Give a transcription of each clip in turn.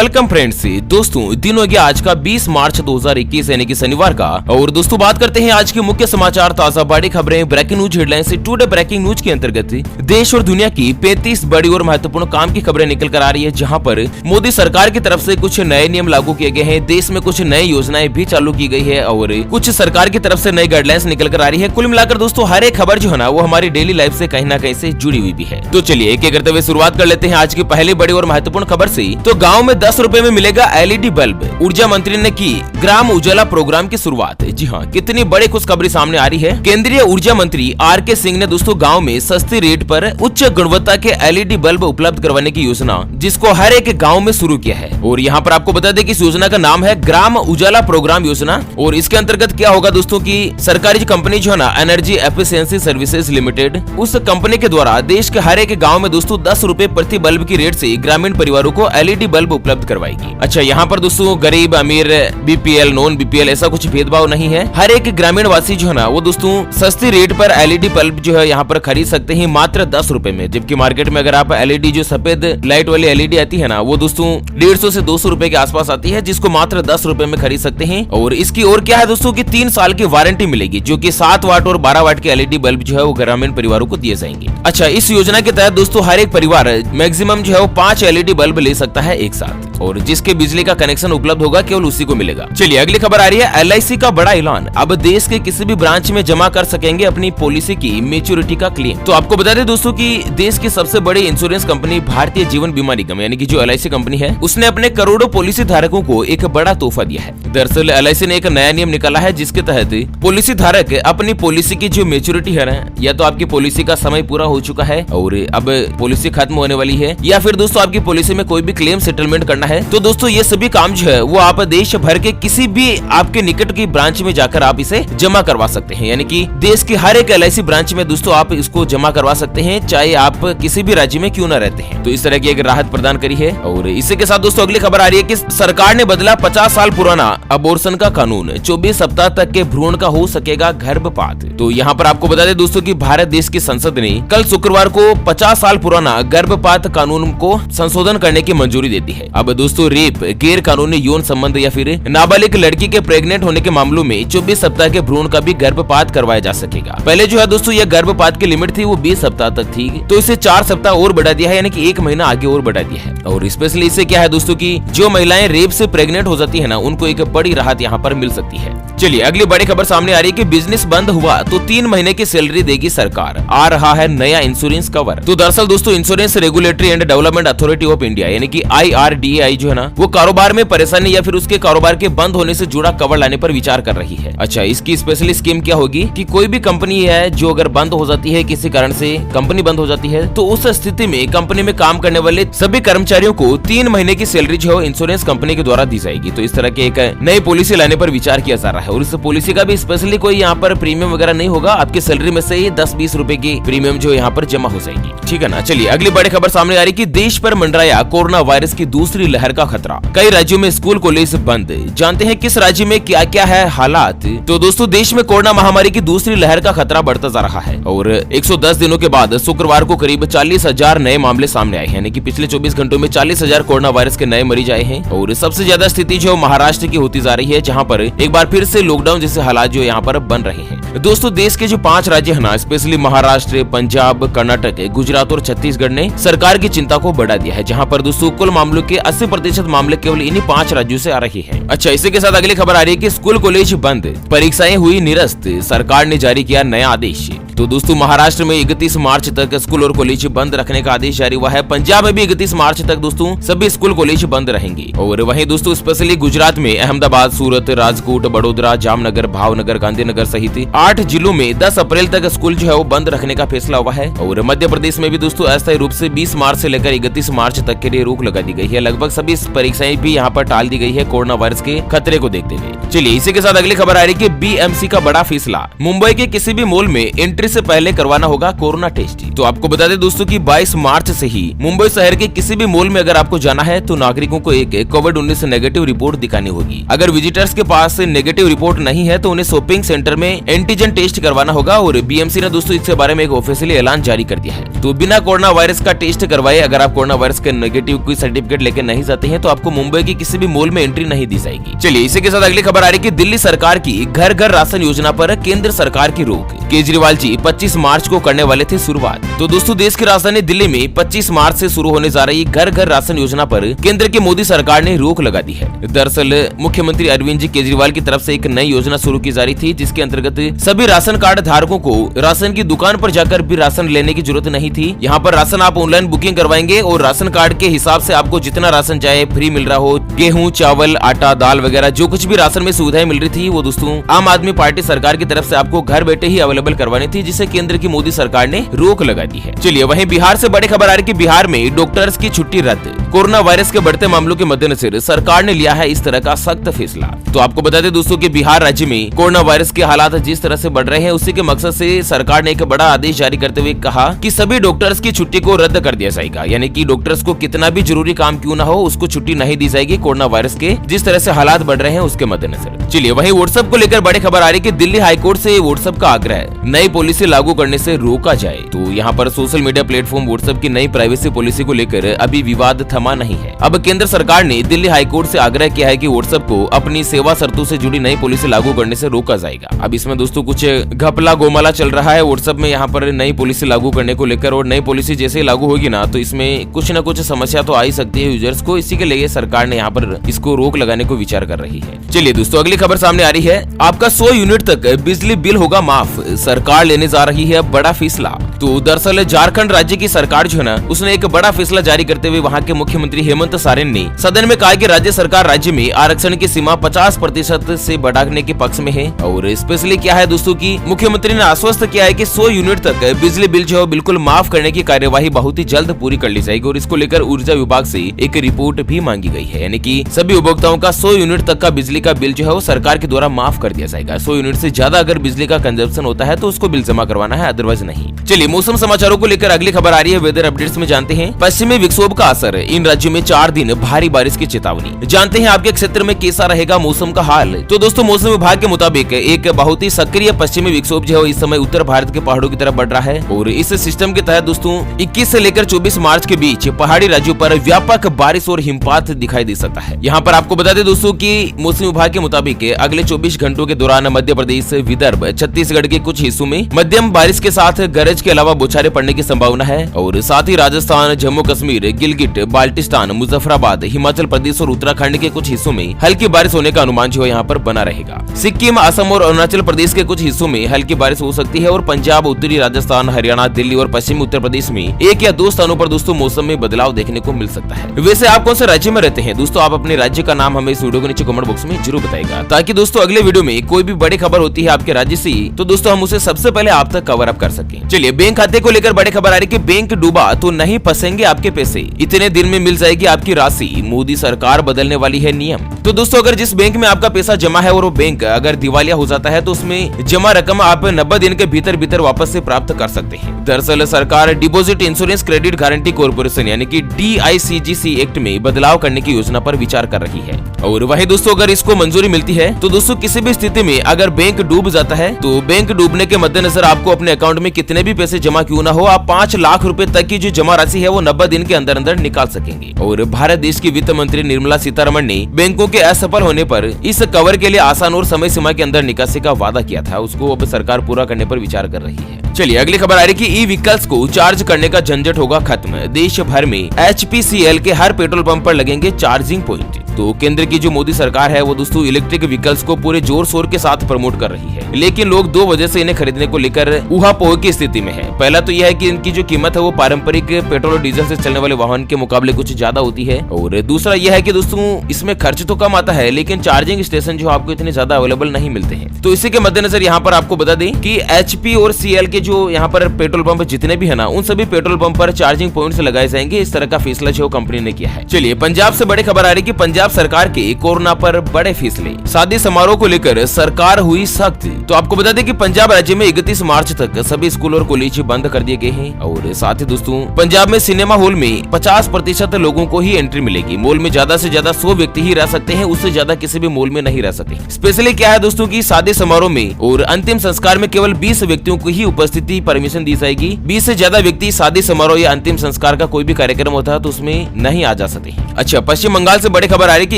Welcome friends. दोस्तों दिन हो गया आज का 20 मार्च 2021 यानी कि शनिवार का। और दोस्तों बात करते हैं आज के मुख्य समाचार, ताजा बड़ी खबरें, ब्रेकिंग न्यूज हेडलाइन से टुडे ब्रेकिंग न्यूज के अंतर्गत देश और दुनिया की 35 बड़ी और महत्वपूर्ण काम की खबरें निकल कर आ रही है, जहां पर मोदी सरकार की तरफ से कुछ नए नियम लागू किए गए हैं, देश में कुछ नई योजनाएं भी चालू की गई है और कुछ सरकार की तरफ से नई गाइडलाइंस निकल कर आ रही है। कुल मिलाकर दोस्तों हर एक खबर जो है ना वो हमारी डेली लाइफ से कहीं ना कहीं से जुड़ी हुई भी है। तो चलिए एक एक करते हुए शुरुआत कर लेते हैं आज की पहली बड़ी और महत्वपूर्ण खबर से। तो गाँव में 10 रुपए में मिलेगा LED बल्ब। ऊर्जा मंत्री ने की ग्राम उजाला प्रोग्राम की शुरुआत। जी हाँ, कितनी बड़ी खुशखबरी सामने आ रही है। केंद्रीय ऊर्जा मंत्री RK सिंह ने दोस्तों गांव में सस्ती रेट पर उच्च गुणवत्ता के LED बल्ब उपलब्ध करवाने की योजना, जिसको हर एक गांव में शुरू किया है। और यहाँ पर आपको बता दें कि इस योजना का नाम है ग्राम उजाला प्रोग्राम योजना। और इसके अंतर्गत क्या होगा दोस्तों की सरकारी कंपनी जो है ना एनर्जी एफिशिएंसी सर्विसेज लिमिटेड, उस कंपनी के द्वारा देश के हर एक गाँव में दोस्तों 10 रुपए प्रति बल्ब की रेट से ग्रामीण परिवारों को LED बल्ब उपलब्ध करवाएगी। अच्छा, यहाँ पर दोस्तों गरीब अमीर BPL नॉन BPL ऐसा कुछ भेदभाव नहीं है। हर एक ग्रामीण वासी जो है ना वो दोस्तों सस्ती रेट पर LED बल्ब जो है यहाँ पर खरीद सकते हैं मात्र 10 रुपए में। जबकि मार्केट में अगर आप LED जो सफेद लाइट वाली LED आती है ना वो दोस्तों 150 से 200 रुपए के आसपास आती है, जिसको मात्र 10 रुपए में खरीद सकते हैं। और इसकी और क्या है दोस्तों की 3 साल की वारंटी मिलेगी, जो की 7 वाट और 12 वाट के LED बल्ब जो है वो ग्रामीण परिवारों को दिए जाएंगे। अच्छा, इस योजना के तहत दोस्तों हर एक परिवार मैक्सिमम जो है वो 5 LED बल्ब ले सकता है एक साथ, और जिसके बिजली का कनेक्शन उपलब्ध होगा केवल उसी को मिलेगा। चलिए अगली खबर आ रही है LIC का बड़ा ऐलान। अब देश के किसी भी ब्रांच में जमा कर सकेंगे अपनी पॉलिसी की मैच्योरिटी का क्लेम। तो आपको बता दें दोस्तों कि देश की सबसे बड़ी इंश्योरेंस कंपनी भारतीय जीवन बीमा निगम यानी कि जो LIC कंपनी है, उसने अपने करोड़ों पॉलिसी धारकों को एक बड़ा तोहफा दिया है। दरअसल LIC ने एक नया नियम निकाला है, जिसके तहत पॉलिसी धारक अपनी पॉलिसी की जो मैच्योरिटी है ना, या तो आपकी पॉलिसी का समय पूरा हो चुका है और अब पॉलिसी खत्म होने वाली है, या फिर दोस्तों आपकी पॉलिसी में कोई भी क्लेम सेटलमेंट करना है, तो दोस्तों ये सभी काम जो है वो आप देश भर के किसी भी आपके निकट की ब्रांच में जाकर आप इसे जमा करवा सकते हैं। यानी कि देश की हर एक LIC ब्रांच में दोस्तों आप इसको जमा करवा सकते हैं, चाहे आप किसी भी राज्य में क्यों न रहते हैं। तो इस तरह की एक राहत प्रदान करी है। और इसी के साथ दोस्तों अगली खबर आ रही है कि सरकार ने बदला 50 साल पुराना अबॉर्शन का कानून। 24 सप्ताह तक के भ्रूण का हो सकेगा गर्भपात। तो यहाँ पर आपको बता दें दोस्तों की भारत देश की संसद ने कल शुक्रवार को 50 साल पुराना गर्भपात कानून को संशोधन करने की मंजूरी देती है। अब दोस्तों रेप, गैर कानूनी यौन संबंध या फिर नाबालिग लड़की के प्रेग्नेंट होने के मामलों में 24 सप्ताह के भ्रूण का भी गर्भपात करवाया जा सकेगा। पहले जो है दोस्तों यह गर्भपात की लिमिट थी वो 20 सप्ताह तक थी, तो इसे 4 सप्ताह और बढ़ा दिया है, यानी कि 1 महीना आगे और बढ़ा दिया है। और स्पेशली इससे क्या है दोस्तों की जो महिलाएं रेप से प्रेग्नेंट हो जाती है ना, उनको एक बड़ी राहत यहाँ पर मिल सकती है। चलिए अगली बड़ी खबर सामने आ रही है कि बिजनेस बंद हुआ तो 3 महीने की सैलरी देगी सरकार, आ रहा है नया इंश्योरेंस कवर। तो दरअसल दोस्तों insurance regulatory and development authority of India यानी कि IRDAI जो है ना वो कारोबार में परेशानी या फिर उसके कारोबार के बंद होने से जुड़ा कवर लाने पर विचार कर रही है। अच्छा, इसकी स्पेशली स्कीम क्या होगी कि कोई भी कंपनी है जो अगर बंद हो जाती है, किसी कारण से कंपनी बंद हो जाती है, तो उस स्थिति में कंपनी में काम करने वाले सभी कर्मचारियों को 3 महीने की सैलरी जो है इंश्योरेंस कंपनी के द्वारा दी जाएगी। तो इस तरह की एक नई पॉलिसी लाने पर विचार किया जा रहा है। और इस पॉलिसी का भी स्पेशली कोई यहाँ पर प्रीमियम वगैरह नहीं होगा, आपकी सैलरी में से ही 10-20 रुपए की प्रीमियम जो यहाँ पर जमा हो जाएगी। ठीक है ना। चलिए अगली बड़ी खबर सामने आ रही कि देश पर मंडराया कोरोना वायरस की दूसरी लहर का खतरा। कई राज्यों में स्कूल कॉलेज बंद। जानते हैं किस राज्य में क्या क्या है हालात। तो दोस्तों देश में कोरोना महामारी की दूसरी लहर का खतरा बढ़ता जा रहा है और 110 दिनों के बाद शुक्रवार को करीब 40,000 नए मामले सामने आए हैं, यानी कि पिछले 24 घंटों में 40,000 कोरोना वायरस के नए मरीज आए हैं। और सबसे ज्यादा स्थिति जो महाराष्ट्र की होती जा रही है, जहाँ पर एक बार फिर से लॉकडाउन जैसे हालात जो यहाँ पर बन रहे हैं। दोस्तों देश के जो 5 राज्य है ना, स्पेशली महाराष्ट्र, पंजाब, कर्नाटक, गुजरात और छत्तीसगढ़ ने सरकार की चिंता को बढ़ा दिया है, जहाँ पर दोस्तों कुल मामलों के 80% मामले केवल इन्हीं 5 राज्यों से आ रही है। अच्छा, इसी के साथ अगली खबर आ रही है कि स्कूल कॉलेज बंद, परीक्षाएं हुई निरस्त, सरकार ने जारी किया नया आदेश। तो दोस्तों महाराष्ट्र में 31 मार्च तक स्कूल और कॉलेज बंद रखने का आदेश जारी हुआ है। पंजाब में भी 31 मार्च तक दोस्तों सभी स्कूल कॉलेज बंद रहेंगे। और वहीं दोस्तों स्पेशली गुजरात में अहमदाबाद, सूरत, राजकोट, बड़ोदरा, जामनगर, भावनगर, गांधीनगर सहित 8 जिलों में 10 अप्रैल तक स्कूल जो है वो बंद रखने का फैसला हुआ है। और मध्य प्रदेश में भी दोस्तों अस्थायी रूप से 20 मार्च से लेकर 31 मार्च तक के लिए रोक लगा दी गई है। लगभग सभी परीक्षाएं भी यहाँ पर टाल दी गई है कोरोना वायरस के खतरे को देखते हुए। चलिए इसी के साथ अगली खबर आ रही है कि BMC का बड़ा फैसला। मुंबई के किसी भी मॉल में एंट्री एंट्री से पहले करवाना होगा कोरोना टेस्ट। तो आपको बता दें दोस्तों कि 22 मार्च से ही मुंबई शहर के किसी भी मॉल में अगर आपको जाना है तो नागरिकों को एक कोविड-19 नेगेटिव रिपोर्ट दिखानी होगी। अगर विजिटर्स के पास नेगेटिव रिपोर्ट नहीं है तो उन्हें शॉपिंग सेंटर में एंटीजन टेस्ट करवाना होगा और बीएमसी ने दोस्तों इसके बारे में एक ऑफिशियली ऐलान जारी कर दिया है। तो बिना कोरोना वायरस का टेस्ट करवाए अगर आप कोरोना वायरस के नेगेटिव कोई सर्टिफिकेट लेकर नहीं जाते हैं तो आपको मुंबई की किसी भी मॉल में एंट्री नहीं दी जाएगी। चलिए इसी के साथ अगली खबर आ रही है कि दिल्ली सरकार की घर घर राशन योजना पर केंद्र सरकार की रोक। केजरीवाल जी 25 मार्च को करने वाले थे शुरुआत। तो दोस्तों देश की राजधानी दिल्ली में 25 मार्च से शुरू होने जा रही घर घर राशन योजना पर केंद्र की मोदी सरकार ने रोक लगा दी है। दरअसल मुख्यमंत्री अरविंद जी केजरीवाल की तरफ से एक नई योजना शुरू की जा रही थी जिसके अंतर्गत सभी राशन कार्ड धारकों को राशन की दुकान पर जाकर भी राशन लेने की जरूरत नहीं थी। यहाँ पर राशन आप ऑनलाइन बुकिंग करवाएंगे और राशन कार्ड के हिसाब से आपको जितना राशन चाहे फ्री मिल रहा हो, गेहूं, चावल, आटा, दाल वगैरह जो कुछ भी राशन में सुविधाएं मिल रही थी वो दोस्तों आम आदमी पार्टी सरकार की तरफ से आपको घर बैठे ही अवेलेबल करवानी थी, जिसे केंद्र की मोदी सरकार ने रोक लगा दी है। चलिए वहीं बिहार से बड़ी खबर आ रही है कि बिहार में डॉक्टर्स की छुट्टी रद्द। कोरोना वायरस के बढ़ते मामलों के मद्देनजर सरकार ने लिया है इस तरह का सख्त फैसला। तो आपको बता दें दोस्तों कि बिहार राज्य में कोरोना वायरस के हालात जिस तरह से बढ़ रहे हैं उसी के मकसद से सरकार ने एक बड़ा आदेश जारी करते हुए कहा कि सभी डॉक्टर्स की छुट्टी को रद्द कर दिया जाएगा। यानी कि डॉक्टर्स को कितना भी जरूरी काम क्यों ना हो उसको छुट्टी नहीं दी जाएगी कोरोना वायरस के जिस तरह से हालात बढ़ रहे हैं उसके मद्देनजर। चलिए वहीं व्हाट्सएप को लेकर बड़ी खबर आ रही है कि दिल्ली हाईकोर्ट से व्हाट्सएप का आग्रह नई पॉलिसी लागू करने से रोका जाए। तो यहाँ पर सोशल मीडिया प्लेटफॉर्म व्हाट्सएप की नई प्राइवेसी पॉलिसी को लेकर अभी विवाद थमा नहीं है। अब केंद्र सरकार ने दिल्ली हाईकोर्ट से आग्रह किया है कि व्हाट्सएप को अपनी सेवा शर्तों से जुड़ी नई पॉलिसी लागू करने से रोका जाएगा। अब इसमें दोस्तों कुछ घपला गोमाला चल रहा है व्हाट्सएप में यहाँ पर नई पॉलिसी लागू करने को लेकर, और नई पॉलिसी जैसे ही लागू होगी ना तो इसमें कुछ न कुछ समस्या तो आ ही सकती है यूजर्स को। इसी के लिए सरकार ने यहाँ पर इसको रोक लगाने को विचार कर रही है। चलिए दोस्तों अगली खबर सामने आ रही है, आपका 100 यूनिट तक बिजली बिल होगा माफ, सरकार लेने जा रही है बड़ा फैसला। तो दरअसल झारखंड राज्य की सरकार जो है ना उसने एक बड़ा फैसला जारी करते हुए वहाँ के मुख्यमंत्री हेमंत सोरेन ने सदन में कहा कि राज्य सरकार राज्य में आरक्षण की सीमा 50% से बढ़ाने के पक्ष में है। और स्पेशली क्या है दोस्तों कि मुख्यमंत्री ने आश्वस्त किया है कि 100 यूनिट तक बिजली बिल जो है बिल्कुल माफ करने की कार्यवाही बहुत ही जल्द पूरी कर ली जाएगी और इसको लेकर ऊर्जा विभाग से एक रिपोर्ट भी मांगी गई है। यानी कि सभी उपभोक्ताओं का 100 यूनिट तक का बिजली का बिल जो है वो सरकार के द्वारा माफ कर दिया जाएगा। 100 यूनिट से ज्यादा अगर बिजली का कंजप्शन होता है तो उसको बिल जमा करवाना है, अदरवाइज नहीं। चलिए मौसम समाचारों को लेकर अगली खबर आ रही है, वेदर अपडेट्स में जानते हैं पश्चिमी विक्षोभ का असर, इन राज्यों में 4 दिन भारी बारिश की चेतावनी। जानते हैं आपके क्षेत्र में कैसा रहेगा मौसम का हाल। तो दोस्तों मौसम विभाग के मुताबिक एक बहुत ही सक्रिय पश्चिमी विक्षोभ जो है इस समय उत्तर भारत के पहाड़ों की तरफ बढ़ रहा है और इस सिस्टम के तहत दोस्तों 21 से लेकर 24 मार्च के बीच पहाड़ी राज्यों पर व्यापक बारिश और हिमपात दिखाई दे सकता है। यहाँ पर आपको बता दें दोस्तों कि मौसम विभाग के मुताबिक अगले 24 घंटों के दौरान मध्य प्रदेश, विदर्भ, छत्तीसगढ़ के कुछ हिस्सों में मध्यम बारिश के साथ गरज के अलावा बौछारें पड़ने की संभावना है और साथ ही राजस्थान, जम्मू कश्मीर, गिलगिट, बाल्टिस्तान, मुजफ्फराबाद, हिमाचल प्रदेश और उत्तराखंड के कुछ हिस्सों में हल्की बारिश होने का अनुमान जो है यहाँ पर बना रहेगा। सिक्किम, असम और अरुणाचल प्रदेश के कुछ हिस्सों में हल्की बारिश हो सकती है और पंजाब, उत्तरी राजस्थान, हरियाणा, दिल्ली और पश्चिमी उत्तर प्रदेश में 1 या 2 स्थानों पर दोस्तों मौसम में बदलाव देखने को मिल सकता है। वैसे आप कौन से राज्य में रहते हैं दोस्तों, आप अपने राज्य का नाम हमें इस वीडियो के नीचे कमेंट बॉक्स में जरूर बताएगा, ताकि दोस्तों अगले वीडियो में कोई भी बड़ी खबर होती है आपके राज्य से तो दोस्तों हम उसे सबसे पहले आप तक कवर अप कर सकें। चलिए बैंक खाते को लेकर बड़ी खबर आ रही है कि बैंक डूबा तो नहीं फंसेंगे आपके पैसे, इतने दिन में मिल जाएगी आपकी राशि, मोदी सरकार बदलने वाली है नियम। तो दोस्तों अगर जिस बैंक में आपका पैसा जमा है और वो बैंक अगर दिवालिया हो जाता है तो उसमें जमा रकम आप 90 दिन के भीतर वापस से प्राप्त कर सकते हैं। दरअसल सरकार deposit insurance credit guarantee corporation यानी कि DICGC एक्ट में बदलाव करने की योजना पर विचार कर रही है और वही दोस्तों अगर इसको मंजूरी मिलती है तो दोस्तों किसी भी स्थिति में अगर बैंक डूब जाता है तो बैंक डूबने के मद्देनजर आपको अपने अकाउंट में कितने भी पैसे जमा क्यों ना हो, आप 5 लाख रुपए तक की जो जमा राशि है वो 90 दिन के अंदर अंदर निकाल सकेंगे। और भारत देश की वित्त मंत्री निर्मला सीतारमण ने बैंकों के असफल होने पर इस कवर के लिए आसान और समय सीमा के अंदर निकासी का वादा किया था, उसको अब सरकार पूरा करने पर विचार कर रही है। चलिए अगली खबर आ रही कि ई व्हीकल्स को चार्ज करने का झंझट होगा खत्म, देश भर में HPCL के हर पेट्रोल पंप पर लगेंगे चार्जिंग पॉइंट। तो केंद्र की जो मोदी सरकार है वो दोस्तों इलेक्ट्रिक व्हीकल्स को पूरे जोर शोर के साथ प्रमोट कर रही है, लेकिन लोग 2 वजह से इन्हें खरीदने को लेकर ऊहापोह की स्थिति में है। पहला तो यह है कि इनकी जो कीमत है वो पारंपरिक पेट्रोल और डीजल से चलने वाले वाहन के मुकाबले कुछ ज्यादा होती है और दूसरा यह है कि दोस्तों इसमें खर्च तो कम आता है लेकिन चार्जिंग स्टेशन जो आपको इतने ज्यादा अवेलेबल नहीं मिलते हैं। तो इसी के मद्देनजर यहाँ पर आपको बता दें कि HP और CL के जो यहाँ पर पेट्रोल पंप जितने भी है ना उन सभी पेट्रोल पंप पर चार्जिंग पॉइंट्स लगाए जाएंगे, इस तरह का फैसला जो कंपनी ने किया है। चलिए पंजाब से बड़ी खबर आ रही है कि पंजाब सरकार के कोरोना पर बड़े फैसले, शादी समारोह को लेकर सरकार हुई सख्त। तो आपको बता दें कि पंजाब राज्य में 31 मार्च तक सभी स्कूल और कॉलेज बंद कर दिए गए हैं। और साथ ही दोस्तों पंजाब में सिनेमा हॉल में 50% लोगों को ही एंट्री मिलेगी। मॉल में ज्यादा से ज्यादा 100 व्यक्ति ही रह सकते हैं, उससे ज्यादा किसी भी मॉल में नहीं रह सकते। स्पेशली क्या है दोस्तों की शादी समारोह में और अंतिम संस्कार में केवल 20 व्यक्तियों को ही उपस्थिति परमिशन दी जाएगी। 20 से ज्यादा व्यक्ति शादी समारोह या अंतिम संस्कार का कोई भी कार्यक्रम होता है तो उसमें नहीं आ जा सकते। अच्छा, पश्चिम बंगाल से बड़ी खबर आ रही है कि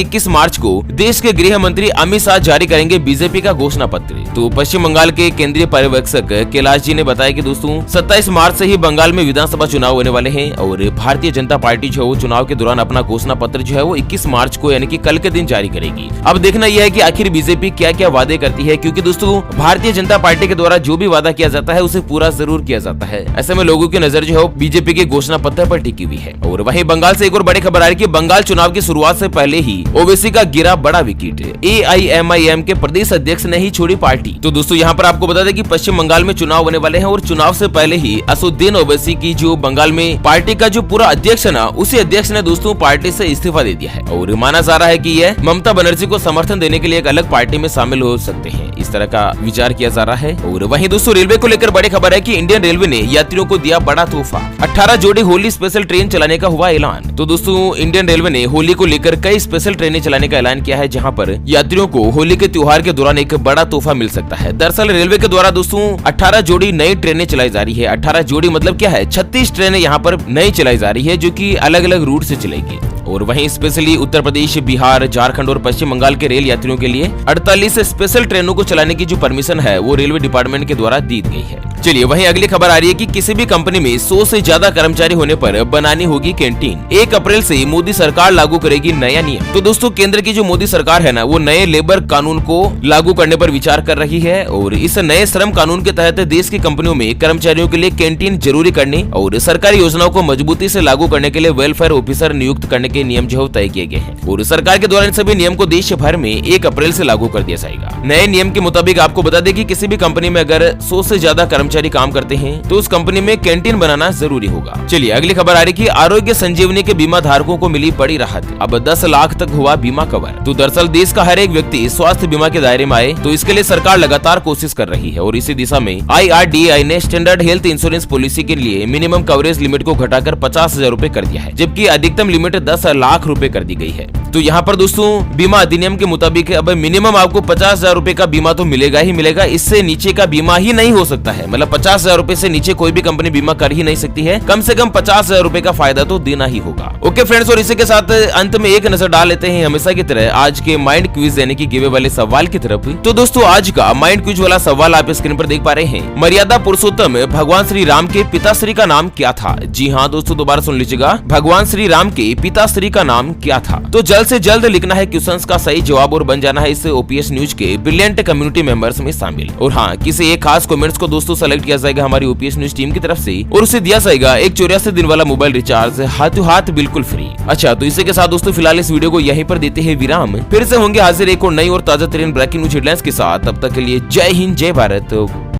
21 मार्च को देश के गृह मंत्री अमित शाह जारी करेंगे बीजेपी का घोषणा पत्र। तो पश्चिम बंगाल के केंद्रीय पर्यवेक्षक कैलाश जी ने बताया कि दोस्तों 27 मार्च से ही बंगाल में विधानसभा चुनाव होने वाले हैं और भारतीय जनता पार्टी जो है वो चुनाव के दौरान अपना घोषणा पत्र जो है वो 21 मार्च को यानी कि कल के दिन जारी करेगी। अब देखना यह है कि आखिर बीजेपी क्या क्या वादे करती है, क्योंकि दोस्तों भारतीय जनता पार्टी के द्वारा जो भी वादा किया जाता है उसे पूरा जरूर किया जाता है। ऐसे में लोगों की नजर जो है बीजेपी के घोषणा पत्र पर टिकी हुई है। और वहीं बंगाल से एक और बड़ी खबर आ रही है कि बंगाल चुनाव की शुरुआत से पहले ही ओवैसी का गिरा बड़ा विकेट। AIMIM के प्रदेश अध्यक्ष ने ही छोड़ी पार्टी। तो दोस्तों यहाँ पर आपको बता दें कि पश्चिम बंगाल में चुनाव होने वाले हैं और चुनाव से पहले ही असदुद्दीन ओवैसी की जो बंगाल में पार्टी का जो पूरा अध्यक्ष है ना, उसी अध्यक्ष ने दोस्तों पार्टी से इस्तीफा दे दिया है। और माना जा रहा है कि यह ममता बनर्जी को समर्थन देने के लिए एक अलग पार्टी में शामिल हो सकते हैं, इस तरह का विचार किया जा रहा है। और वहीं दोस्तों रेलवे को लेकर बड़ी खबर है कि इंडियन रेलवे ने यात्रियों को दिया बड़ा तोहफा। 18 जोड़ी होली स्पेशल ट्रेन चलाने का हुआ ऐलान। तो दोस्तों इंडियन रेलवे ने होली को लेकर कई स्पेशल ट्रेनें चलाने का ऐलान किया है, जहां पर यात्रियों को होली के त्योहार के दौरान एक बड़ा तोहफा मिल सकता है। दरअसल रेलवे के द्वारा दोस्तों 18 जोड़ी नई ट्रेनें चलाई जा रही है। 18 जोड़ी मतलब क्या है, 36 ट्रेनें यहाँ पर नई चलाई जा रही है जो कि अलग अलग रूट से चलेगी। और वहीं स्पेशली उत्तर प्रदेश, बिहार, झारखंड और पश्चिम बंगाल के रेल यात्रियों के लिए 48 स्पेशल ट्रेनों को चलाने की जो परमिशन है वो रेलवे डिपार्टमेंट के द्वारा दी गई है। चलिए वहीं अगली खबर आ रही है कि किसी भी कंपनी में 100 से ज्यादा कर्मचारी होने पर बनानी होगी कैंटीन। 1 अप्रैल से मोदी सरकार लागू करेगी नया नियम। तो दोस्तों केंद्र की जो मोदी सरकार है ना, वो नए लेबर कानून को लागू करने पर विचार कर रही है। और इस नए श्रम कानून के तहत देश की कंपनियों में कर्मचारियों के लिए कैंटीन जरूरी करने और सरकारी योजनाओं को मजबूती से लागू करने के लिए वेलफेयर ऑफिसर नियुक्त करने के नियम जो तय किए गए हैं। और सरकार के द्वारा इन सभी नियम को देश भर में 1 अप्रैल से लागू कर दिया जाएगा। नए नियम के मुताबिक आपको बता दें कि किसी भी कंपनी में अगर 100 से ज्यादा कर्मचारी काम करते हैं तो उस कंपनी में कैंटीन बनाना जरूरी होगा। चलिए अगली खबर आ रही कि आरोग्य संजीवनी के बीमा धारकों को मिली बड़ी राहत। अब 10 लाख तक हुआ बीमा कवर। तो दरअसल देश का हर एक व्यक्ति स्वास्थ्य बीमा के दायरे में आए, तो इसके लिए सरकार लगातार कोशिश कर रही है। और इसी दिशा में IRDAI ने स्टैंडर्ड हेल्थ इंश्योरेंस पॉलिसी के लिए मिनिमम कवरेज लिमिट को घटाकर 50,000 रूपए कर दिया है, जबकि अधिकतम लिमिट 10 लाख रूपए कर दी गई है। तो यहाँ पर दोस्तों बीमा अधिनियम के मुताबिक अब मिनिमम आपको 50,000 रूपए का बीमा तो मिलेगा ही मिलेगा, इससे नीचे का बीमा ही नहीं हो सकता है। मतलब 50,000 रूपए से नीचे कोई भी कंपनी बीमा कर ही नहीं सकती है। कम से कम 50,000 रूपए का फायदा तो देना ही होगा। ओके फ्रेंड्स, और इसी के साथ अंत में एक नजर डाल लेते हैं हमेशा की तरह आज के माइंड क्विज यानी कि गिवे वाले सवाल की तरफ। तो दोस्तों आज का माइंड क्विज वाला सवाल आप स्क्रीन पर देख पा रहे हैं। मर्यादा पुरुषोत्तम भगवान श्री राम के पिताश्री का नाम क्या था? जी हाँ दोस्तों, दोबारा सुन लीजिएगा, भगवान श्री राम के पिताश्री का नाम क्या था? तो जल्द से जल्द लिखना है क्वेश्चंस का सही जवाब और बन जाना है इस OPS न्यूज के ब्रिलियंट कम्युनिटी मेंबर्स में शामिल। और हाँ, किसी एक खास कमेंट्स को दोस्तों सेलेक्ट किया जाएगा हमारी OPS न्यूज टीम की तरफ से और उसे दिया जाएगा एक 84 दिन वाला मोबाइल रिचार्ज हाथों हाथ बिल्कुल फ्री। अच्छा, तो इसी के साथ दोस्तों फिलहाल इस वीडियो को यहीं पर देते हैं विराम। फिर से होंगे हाजिर एक और नई और ताजा तरीन ब्रेकिंग न्यूज हेडलाइंस के साथ। तब तक के लिए जय हिंद, जय भारत।